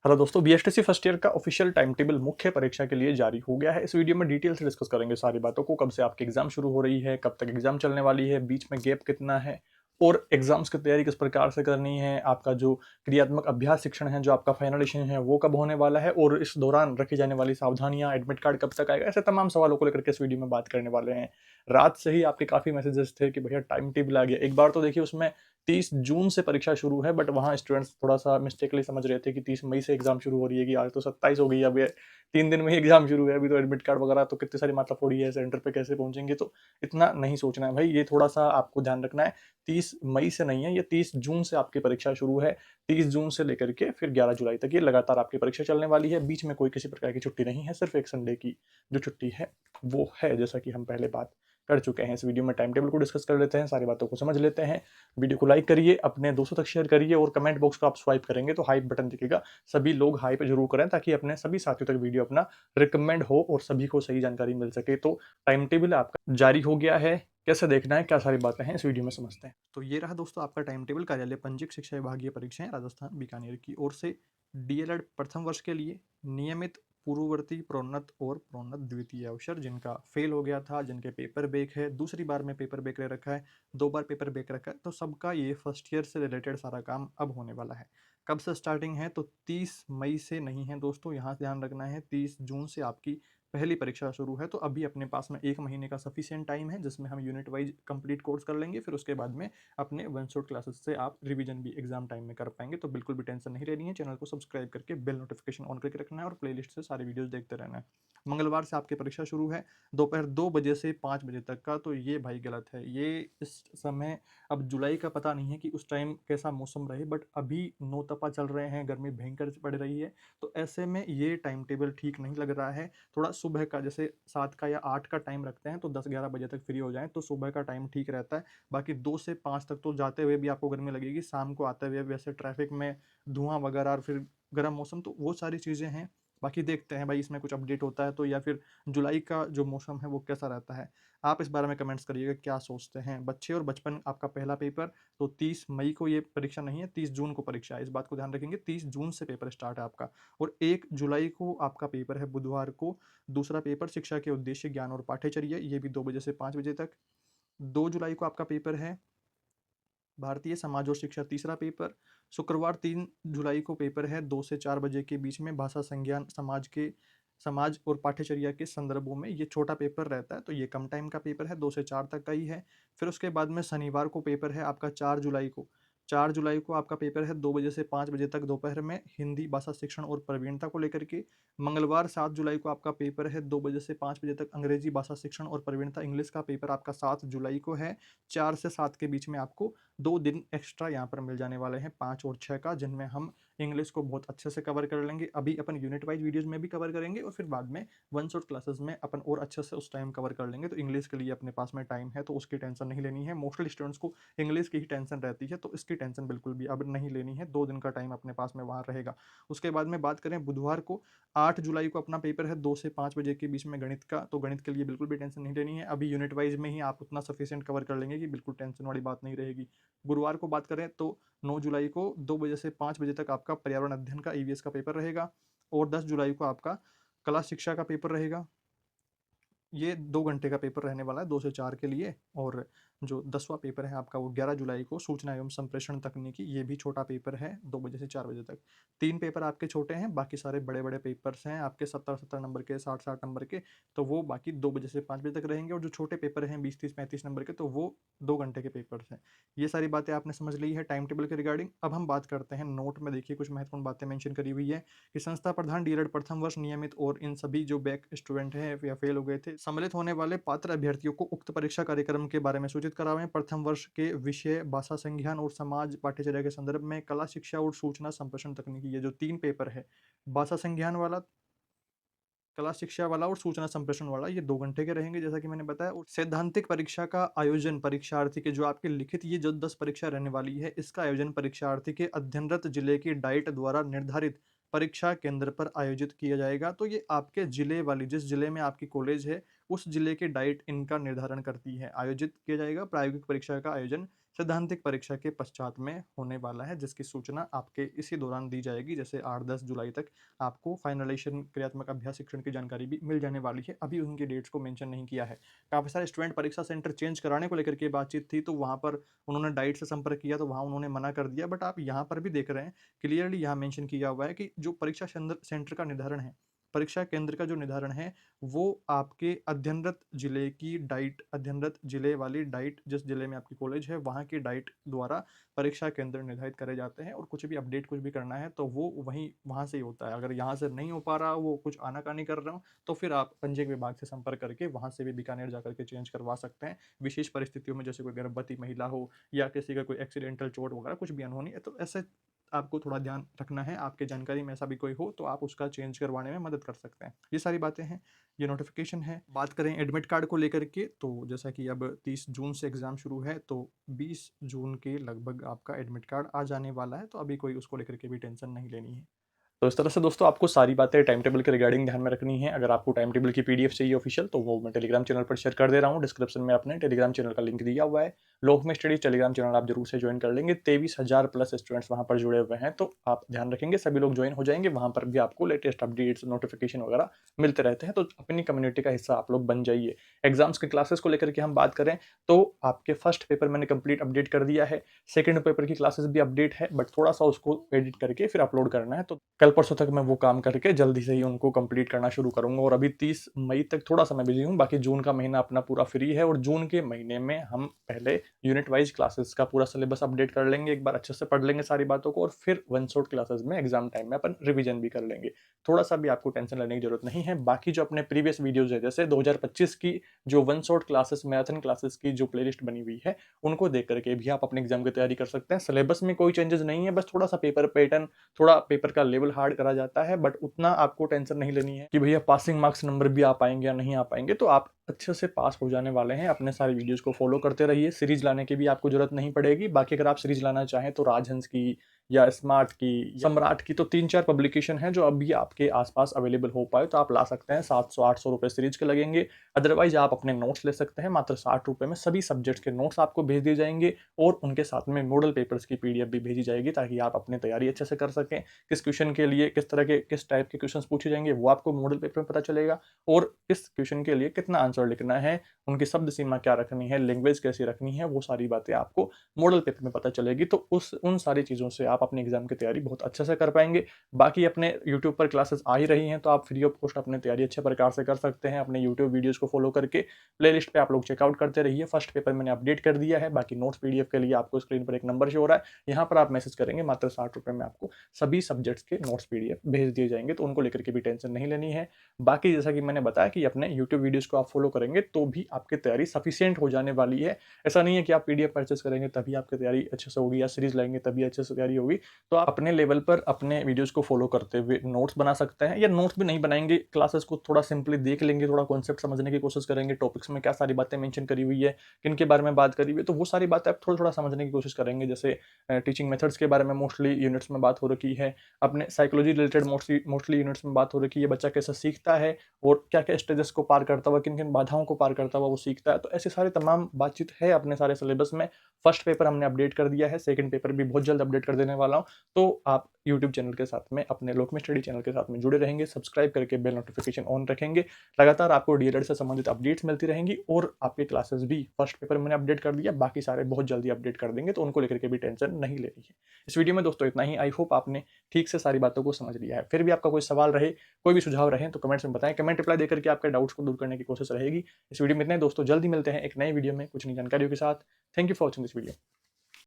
Hello दोस्तों, BSTC first year का official time table मुख्य परीक्षा के लिए जारी हो गया है। इस वीडियो में डिटेल से डिस्कस करेंगे सारी बातों को। कब से आपकी एग्जाम शुरू हो रही है, कब तक एग्जाम चलने वाली है, बीच में गैप कितना है और एग्जाम्स की तैयारी किस प्रकार से करनी है, आपका जो क्रियात्मक अभ्यास शिक्षण है, जो आपका फाइनल है वो कब होने वाला है और इस दौरान रखी जाने वाली सावधानियां, एडमिट कार्ड कब तक आएगा, ऐसे तमाम सवालों को लेकर के इस वीडियो में बात करने वाले हैं। रात से ही आपके काफी मैसेजेस थे कि भैया टाइम टेबल आ गया। एक बार तो देखिए उसमें 30 जून से परीक्षा शुरू है, बट वहाँ स्टूडेंट्स थोड़ा सा मिस्टेकली समझ रहे थे कि 30 मई से एग्जाम शुरू हो रही है, कि आज तो 27 हो गई है, अभी 3 दिन में ही एग्जाम शुरू है, अभी तो एडमिट कार्ड वगैरह तो कितनी सारी मात्रा फोड़ी है, सेंटर पे कैसे पहुंचेंगे। तो इतना नहीं सोचना है भाई, ये थोड़ा सा आपको ध्यान रखना है। 30 मई से नहीं है, ये 30 जून से आपकी परीक्षा शुरू है। 30 जून से लेकर के फिर 11 जुलाई तक ये लगातार आपकी परीक्षा चलने वाली है। बीच में कोई किसी प्रकार की छुट्टी नहीं है, सिर्फ एक संडे की जो छुट्टी है वो है, जैसा कि हम पहले बात कर चुके हैं। इस वीडियो में टाइम टेबल को डिस्कस कर लेते हैं, सारी बातों को समझ लेते हैं। वीडियो को लाइक करिए, अपने दोस्तों तक शेयर करिए और कमेंट बॉक्स को आप स्वाइप करेंगे तो हाइप बटन दिखेगा, सभी लोग हाइप जरूर करें ताकि अपने सभी साथियों तक वीडियो अपना रिकमेंड हो और सभी को सही जानकारी मिल सके। तो टाइम टेबल आपका जारी हो गया है, कैसे देखना है, क्या सारी बातें हैं, इस वीडियो में समझते हैं। तो ये रहा दोस्तों आपका टाइम टेबल। कार्यालय पंजीक शिक्षा विभागीय परीक्षाएं राजस्थान बीकानेर की ओर से डीएलएड प्रथम वर्ष के लिए नियमित पूर्ववर्ती प्रोन्नत और प्रोन्नत द्वितीय अवसर जिनका फेल हो गया था, जिनके पेपर बैक है, दूसरी बार में पेपर बैक ले रखा है, 2 बार पेपर बैक रखा है, तो सबका ये फर्स्ट ईयर से रिलेटेड सारा काम अब होने वाला है। कब से स्टार्टिंग है तो 30 मई से नहीं है दोस्तों, यहाँ ध्यान रखना है। 30 जून से आपकी पहली परीक्षा शुरू है, तो अभी अपने पास में 1 महीने का सफिशिएंट टाइम है जिसमें हम यूनिट वाइज कंप्लीट कोर्स कर लेंगे। फिर उसके बाद में अपने वन शॉट क्लासेस से आप रिवीजन भी एग्जाम टाइम में कर पाएंगे। तो बिल्कुल भी टेंशन नहीं लेनी है। चैनल को सब्सक्राइब करके बेल नोटिफिकेशन ऑन करके रखना है और प्लेलिस्ट से सारे वीडियोस देखते रहना है। मंगलवार से आपकी परीक्षा शुरू है, दोपहर 2 बजे से 5 बजे तक का। तो ये भाई गलत है, ये इस समय अब जुलाई का पता नहीं है कि उस टाइम कैसा मौसम रहे, बट अभी नौतपा चल रहे हैं, गर्मी भयंकर पड़ रही है। तो ऐसे में ये टाइम टेबल ठीक नहीं लग रहा है। थोड़ा सुबह का जैसे 7 का या 8 का टाइम रखते हैं तो 10-11 बजे तक फ्री हो जाएं तो सुबह का टाइम ठीक रहता है। बाकी 2 से 5 तक तो जाते हुए भी आपको गर्मी लगेगी, शाम को आते हुए वैसे ट्रैफिक में धुआं वगैरह और फिर गर्म मौसम, तो वो सारी चीज़ें हैं। बाकी देखते हैं भाई इसमें कुछ अपडेट होता है तो, या फिर जुलाई का जो मौसम है वो कैसा रहता है। आप इस बारे में कमेंट्स करिएगा क्या सोचते हैं। बच्चे और बचपन आपका पहला पेपर, तो 30 मई को ये परीक्षा नहीं है, 30 जून को परीक्षा है, इस बात को ध्यान रखेंगे। 30 जून से पेपर स्टार्ट है आपका और 1 जुलाई को आपका पेपर है बुधवार को। दूसरा पेपर शिक्षा के उद्देश्य ज्ञान और पाठ्यचर्या, ये भी 2 बजे से 5 बजे तक। 2 जुलाई को आपका पेपर है भारतीय समाज और शिक्षा, तीसरा पेपर। शुक्रवार 3 जुलाई को पेपर है 2 से 4 बजे के बीच में, भाषा संज्ञान समाज और पाठ्यचर्या के संदर्भों में। ये छोटा पेपर रहता है तो ये कम टाइम का पेपर है, 2 से 4 तक का ही है। फिर उसके बाद में शनिवार को पेपर है आपका 4 जुलाई को। 4 जुलाई को आपका पेपर है 2 बजे से 5 बजे तक दोपहर में, हिंदी भाषा शिक्षण और प्रवीणता को लेकर के। मंगलवार 7 जुलाई को आपका पेपर है 2 बजे से 5 बजे तक, अंग्रेजी भाषा शिक्षण और प्रवीणता इंग्लिश का पेपर आपका 7 जुलाई को है। 4 से 7 के बीच में आपको 2 दिन एक्स्ट्रा यहाँ पर मिल जाने वाले हैं, 5 और 6 का, जिनमें हम इंग्लिश को बहुत अच्छे से कवर कर लेंगे। अभी अपन यूनिट वाइज वीडियोस में भी कवर करेंगे और फिर बाद में वन शॉट क्लासेस में अपन और अच्छे से उस टाइम कवर कर लेंगे। तो इंग्लिश के लिए अपने पास में टाइम है तो उसकी टेंशन नहीं लेनी है। मोस्टली स्टूडेंट्स को इंग्लिश की ही टेंशन रहती है तो इसकी टेंशन बिल्कुल भी अब नहीं लेनी है। 2 दिन का टाइम अपने पास में वहाँ रहेगा। उसके बाद में बात करें बुधवार को 8 जुलाई को अपना पेपर है 2 से 5 बजे के बीच में गणित का, तो गणित के लिए बिल्कुल भी टेंशन नहीं लेनी है। अभी यूनिट वाइज में ही आप उतना सफिशिएंट कवर कर लेंगे कि बिल्कुल टेंशन वाली बात नहीं रहेगी। गुरुवार को बात करें तो 9 जुलाई को 2 बजे से 5 बजे तक आपका पर्यावरण अध्ययन का ईवीएस का पेपर रहेगा और 10 जुलाई को आपका कला शिक्षा का पेपर रहेगा। ये 2 घंटे का पेपर रहने वाला है 2 से 4 के लिए। और जो 10वां पेपर है आपका वो 11 जुलाई को सूचना एवं संप्रेषण तकनीकी, ये भी छोटा पेपर है 2 बजे से 4 बजे तक। 3 पेपर आपके छोटे हैं, बाकी सारे बड़े बड़े पेपर्स हैं आपके 70-70 नंबर के, 60-60 नंबर के, तो वो बाकी 2 बजे से 5 बजे तक रहेंगे। और जो छोटे पेपर हैं 20-30-35 नंबर के, तो वो 2 घंटे के पेपर्स हैं। ये सारी बातें आपने समझ ली है टाइम टेबल के रिगार्डिंग। अब हम बात करते हैं नोट में, देखिए कुछ महत्वपूर्ण बातें मेंशन करी हुई है कि संस्था प्रधान डीएलएड प्रथम वर्ष नियमित और इन सभी जो बैक स्टूडेंट हैं या फेल हो गए थे, सम्मिलित होने वाले पात्र अभ्यर्थियों को उक्त परीक्षा कार्यक्रम के बारे में सूचित करावें। प्रथम वर्ष के विषय भाषा संज्ञान और समाज पाठ्यचर्या के संदर्भ में कला शिक्षा और सूचना संप्रेषण तकनीकी, ये जो 3 पेपर है, भाषा संज्ञान वाला, कला शिक्षा वाला और सूचना संप्रेषण वाला, ये 2 घंटे के रहेंगे जैसा कि मैंने बताया। और सैद्धांतिक परीक्षा का आयोजन परीक्षार्थी के, जो आपकी लिखित ये जो 10 परीक्षा रहने वाली है, इसका आयोजन परीक्षार्थी के अध्ययनरत जिले की डाइट द्वारा निर्धारित परीक्षा केंद्र पर आयोजित किया जाएगा। तो ये आपके जिले वाली, जिस जिले में आपकी कॉलेज है उस जिले के डाइट इनका निर्धारण करती है, आयोजित किया जाएगा। प्रायोगिक परीक्षा का आयोजन सैद्धांतिक परीक्षा के पश्चात में होने वाला है, जिसकी सूचना आपके इसी दौरान दी जाएगी। जैसे 8-10 जुलाई तक आपको फाइनलाइजेशन क्रियात्मक अभ्यास शिक्षण की जानकारी भी मिल जाने वाली है। अभी उनकी डेट्स को मेंशन नहीं किया है। काफ़ी सारे स्टूडेंट परीक्षा सेंटर चेंज कराने को लेकर के बातचीत थी, तो वहाँ पर उन्होंने डाइट से संपर्क किया तो वहाँ उन्होंने मना कर दिया। बट आप यहाँ पर भी देख रहे हैं, क्लियरली यहाँ मेंशन किया हुआ है कि जो परीक्षा सेंटर का निर्धारण है, परीक्षा केंद्र का जो निर्धारण है, वो आपके अध्ययनरत जिले की डाइट, अध्ययनरत जिले वाली डाइट, जिस जिले में आपकी कॉलेज है वहाँ की डाइट द्वारा परीक्षा केंद्र निर्धारित करे जाते हैं। और कुछ भी अपडेट कुछ भी करना है तो वो वहीं वहाँ से ही होता है। अगर यहाँ से नहीं हो पा रहा, वो कुछ आनाकानी कर रहा हूँ, तो फिर आप पंजीयक विभाग से संपर्क करके वहाँ से भी बीकानेर जाकर के चेंज करवा सकते हैं। विशेष परिस्थितियों में, जैसे कोई गर्भवती महिला हो या किसी का कोई एक्सीडेंटल चोट वगैरह कुछ भी अनहोनी है, तो ऐसे आपको थोड़ा ध्यान रखना है। आपके जानकारी में ऐसा भी कोई हो तो आप उसका चेंज करवाने में मदद कर सकते हैं। ये सारी बातें हैं, ये नोटिफिकेशन है। बात करें एडमिट कार्ड को लेकर के, तो जैसा कि अब 30 जून से एग्ज़ाम शुरू है, तो 20 जून के लगभग आपका एडमिट कार्ड आ जाने वाला है। तो अभी कोई उसको लेकर के भी टेंशन नहीं लेनी है। तो इस तरह से दोस्तों आपको सारी बातें टाइम टेबल के रिगार्डिंग ध्यान में रखनी है। अगर आपको टाइम टेबल की पीडीएफ चाहिए ऑफिशियल, तो वो मैं टेलीग्राम चैनल पर शेयर कर दे रहा हूँ। डिस्क्रिप्शन में अपने टेलीग्राम चैनल का लिंक दिया हुआ है। लोक में स्टडी टेलीग्राम चैनल आप जरूर से ज्वाइन कर लेंगे। 23,000 प्लस स्टूडेंट्स वहाँ पर जुड़े हुए हैं, तो आप ध्यान रखेंगे सभी लोग ज्वाइन हो जाएंगे। वहाँ पर भी आपको लेटेस्ट अपडेट्स, नोटिफिकेशन वगैरह मिलते रहते हैं। तो अपनी कम्युनिटी का हिस्सा आप लोग बन जाइए। एग्जाम्स के क्लासेस को लेकर के हम बात करें, तो आपके फर्स्ट पेपर मैंने कंप्लीट अपडेट कर दिया है। सेकंड पेपर की क्लासेस भी अपडेट है, बट थोड़ा सा उसको एडिट करके फिर अपलोड करना है। तो कल परसों तक मैं वो काम करके जल्दी से ही उनको कंप्लीट करना शुरू करूंगा। और अभी 30 मई तक थोड़ा सा मैं बिजी हूँ, बाकी जून का महीना अपना पूरा फ्री है। और जून के महीने में हम पहले यूनिट वाइज क्लासेस का पूरा सिलेबस अपडेट कर लेंगे, एक बार अच्छे से पढ़ लेंगे सारी बातों को, और फिर वन शॉट क्लासेस में एग्जाम टाइम में अपन रिवीजन भी कर लेंगे। थोड़ा सा भी आपको टेंशन लेने की जरूरत नहीं है। बाकी जो अपने प्रीवियस वीडियोज है, जैसे 2025 की जो one shot classes, marathon classes की जो प्लेलिस्ट बनी हुई है, उनको देख करके भी आप अपने एग्जाम की तैयारी कर सकते हैं। सिलेबस में कोई चेंजेस नहीं है, बस थोड़ा सा पेपर पैटर्न, थोड़ा पेपर का लेवल हार्ड करा जाता है। बट उतना आपको टेंशन नहीं लेनी है कि भैया पासिंग मार्क्स नंबर भी आ पाएंगे या नहीं आ पाएंगे। तो आप अच्छे से पास हो जाने वाले हैं। अपने सारे वीडियोस को फॉलो करते रहिए। सीरीज लाने की भी आपको जरूरत नहीं पड़ेगी। बाकी अगर आप सीरीज लाना चाहें तो राजहंस की या स्मार्ट की, सम्राट की, तो 3-4 पब्लिकेशन है जो अभी आपके आसपास अवेलेबल हो पाए तो आप ला सकते हैं। 700-800 रुपए सीरीज के लगेंगे। अदरवाइज आप अपने नोट्स ले सकते हैं। मात्र 60 रुपए में सभी सब्जेक्ट्स के नोट्स आपको भेज दिए जाएंगे, और उनके साथ में मॉडल पेपर्स की पीडीएफ भी भेजी जाएगी, ताकि आप अपनी तैयारी अच्छे से कर सकें। किस क्वेश्चन के लिए किस तरह के, किस टाइप के क्वेश्चन पूछे जाएंगे, वो आपको मॉडल पेपर में पता चलेगा। और किस क्वेश्चन के लिए कितना आंसर लिखना है, उनकी शब्द सीमा क्या रखनी है, लैंग्वेज कैसी रखनी है, वो सारी बातें आपको मॉडल पेपर में पता चलेगी। तो उन सारी चीज़ों से आप अपने एग्जाम की तैयारी बहुत अच्छे से कर पाएंगे। बाकी अपने यूट्यूब पर क्लासेस आ ही रही हैं, तो आप फ्री ऑफ कॉस्ट अपनी तैयारी अच्छे प्रकार से कर सकते हैं। अपने यूट्यूब वीडियोज़ को फॉलो करके प्लेलिस्ट पे आप लोग चेकआउट करते रहिए। फर्स्ट पेपर मैंने अपडेट कर दिया है। बाकी नोट्स पीडीएफ के लिए आपको स्क्रीन पर एक नंबर शो हो रहा है, यहाँ पर आप मैसेज करेंगे, मात्र 60 रुपये में आपको सभी सब्जेक्ट्स के नोट्स पीडीएफ भेज दिए जाएंगे। तो उनको लेकर के भी टेंशन नहीं लेनी है। बाकी जैसा कि मैंने बताया कि अपने यूट्यूब वीडियोज़ को आप फॉलो करेंगे तो भी आपकी तैयारी सफिशिएंट हो जाने वाली है। ऐसा नहीं है कि आप पीडीएफ परचेस करेंगे तभी आपकी तैयारी अच्छे से होगी, या सीरीज लाएंगे तभी अच्छे से तैयारी होगी। तो आप अपने लेवल पर अपने वीडियोज़ को फॉलो करते हुए नोट्स बना सकते हैं, या नोट्स भी नहीं बनाएंगे, क्लासेस को थोड़ा सिंपली देख लेंगे, थोड़ा कॉन्सेप्ट समझने की कोशिश करेंगे, टॉपिक्स में क्या सारी बातें मेंशन करी हुई है, किन के बारे में बात करी हुई है, तो वो सारी बातें आप थोड़ा थोड़ा समझने की कोशिश करेंगे। जैसे टीचिंग मेथड्स के बारे में मोस्टली यूनिट्स में बात हो रखी है, अपने साइकोलॉजी रिलेटेड मोस्टली यूनिट्स में बात हो रखी है, बच्चा कैसे सीखता है और क्या क्या स्टेजेस को पार करता हुआ, किन किन बाधाओं को पार करता हुआ वो सीखता है। तो ऐसे सारे तमाम बातचीत है अपने सारे सिलेबस में। फर्स्ट पेपर हमने अपडेट कर दिया है, सेकंड पेपर भी बहुत जल्द अपडेट कर देने वाला हूँ। तो आप यूट्यूब चैनल के साथ में, अपने लोक में स्टडी चैनल के साथ में जुड़े रहेंगे, सब्सक्राइब करके बेल नोटिफिकेशन ऑन रखेंगे। लगातार आपको डीएलएड से संबंधित अपडेट्स मिलती रहेंगी, और आपके क्लासेस भी फर्स्ट पेपर मैंने अपडेट कर दिया, बाकी सारे बहुत जल्दी अपडेट कर देंगे, तो उनको लेकर के भी टेंशन नहीं लेनी है। इस वीडियो में दोस्तों इतना ही। आई होप आपने ठीक से सारी बातों को समझ लिया है। फिर भी आपका कोई सवाल रहे, कोई भी सुझाव रहे, तो कमेंट्स में बताएं। कमेंट रिप्लाई देकर के आपके डाउट्स को दूर करने की कोशिश रहेगी। इस वीडियो में इतने दोस्तों, जल्दी मिलते हैं एक नई वीडियो में कुछ नई जानकारियों के साथ। Thank you for watching this video.